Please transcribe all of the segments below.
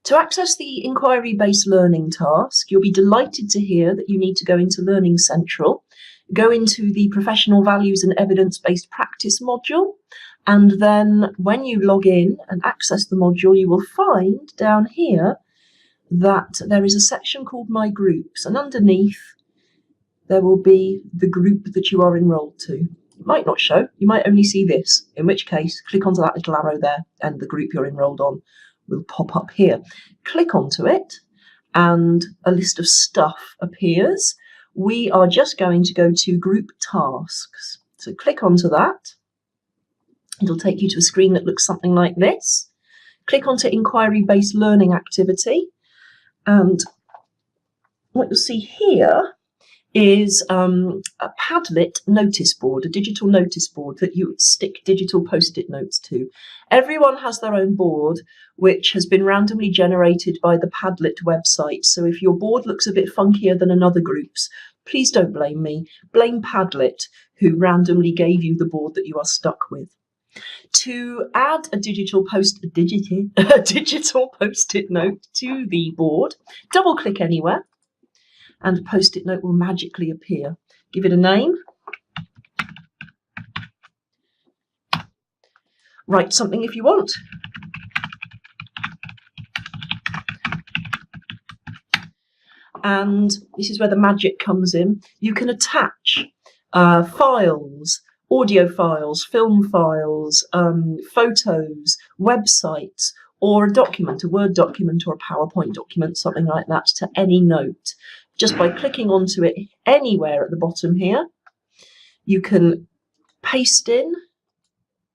To access the inquiry-based learning task, you'll be delighted to hear that you need to go into Learning Central, go into the Professional Values and Evidence-Based Practice module, and then when you log in and access the module, you will find down here that there is a section called My Groups, and underneath there will be the group that you are enrolled to. It might not show, you might only see this, in which case click onto that little arrow there and the group you're enrolled on will pop up here. Click onto it and a list of stuff appears. We are just going to go to group tasks. So click onto that. It'll take you to a screen that looks something like this. Click onto inquiry-based learning activity, and what you'll see here is a Padlet Noticeboard, a digital notice board that you stick digital post-it notes to. Everyone has their own board, which has been randomly generated by the Padlet website. So if your board looks a bit funkier than another group's, please don't blame me. Blame Padlet, who randomly gave you the board that you are stuck with. To add a digital post-it note to the board, double-click anywhere, and a post-it note will magically appear. Give it a name. Write something if you want. And this is where the magic comes in. You can attach files, audio files, film files, photos, websites, or a document, a Word document or a PowerPoint document, something like that, to any note. Just by clicking onto it anywhere at the bottom here. You can paste in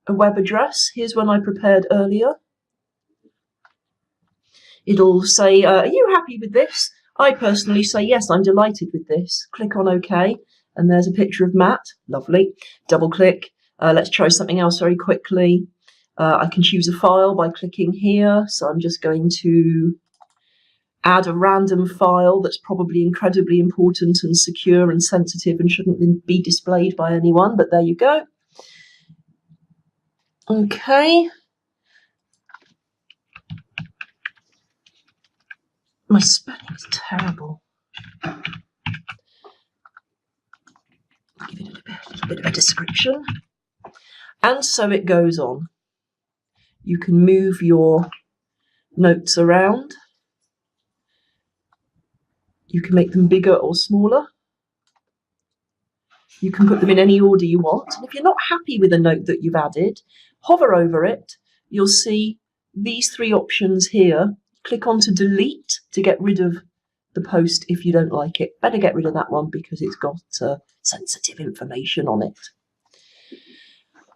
a web address. Here's one I prepared earlier. It'll say, are you happy with this? I personally say, yes, I'm delighted with this. Click on OK, and there's a picture of Matt. Lovely. Double click. Let's try something else very quickly. I can choose a file by clicking here. So I'm just going to add a random file that's probably incredibly important and secure and sensitive and shouldn't be displayed by anyone, but there you go. Okay. My spelling is terrible. I'll give it a little bit of a description. And so it goes on. You can move your notes around. You can make them bigger or smaller. You can put them in any order you want. And if you're not happy with a note that you've added, hover over it. You'll see these three options here. Click on to delete to get rid of the post if you don't like it. Better get rid of that one because it's got sensitive information on it.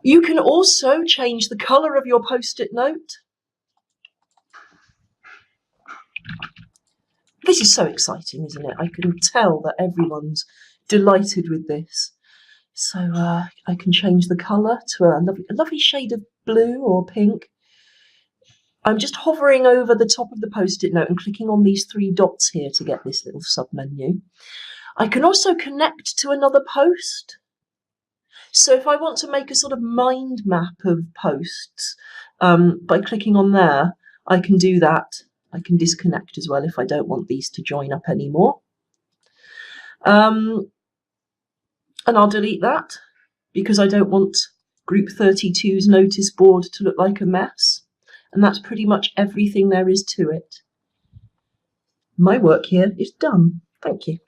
You can also change the colour of your post-it note. This is so exciting, isn't it? I can tell that everyone's delighted with this. So I can change the colour to a lovely shade of blue or pink. I'm just hovering over the top of the post-it note and clicking on these three dots here to get this little sub-menu. I can also connect to another post. So if I want to make a sort of mind map of posts by clicking on there, I can do that. I can disconnect as well if I don't want these to join up anymore. And I'll delete that because I don't want Group 32's notice board to look like a mess. And that's pretty much everything there is to it. My work here is done. Thank you.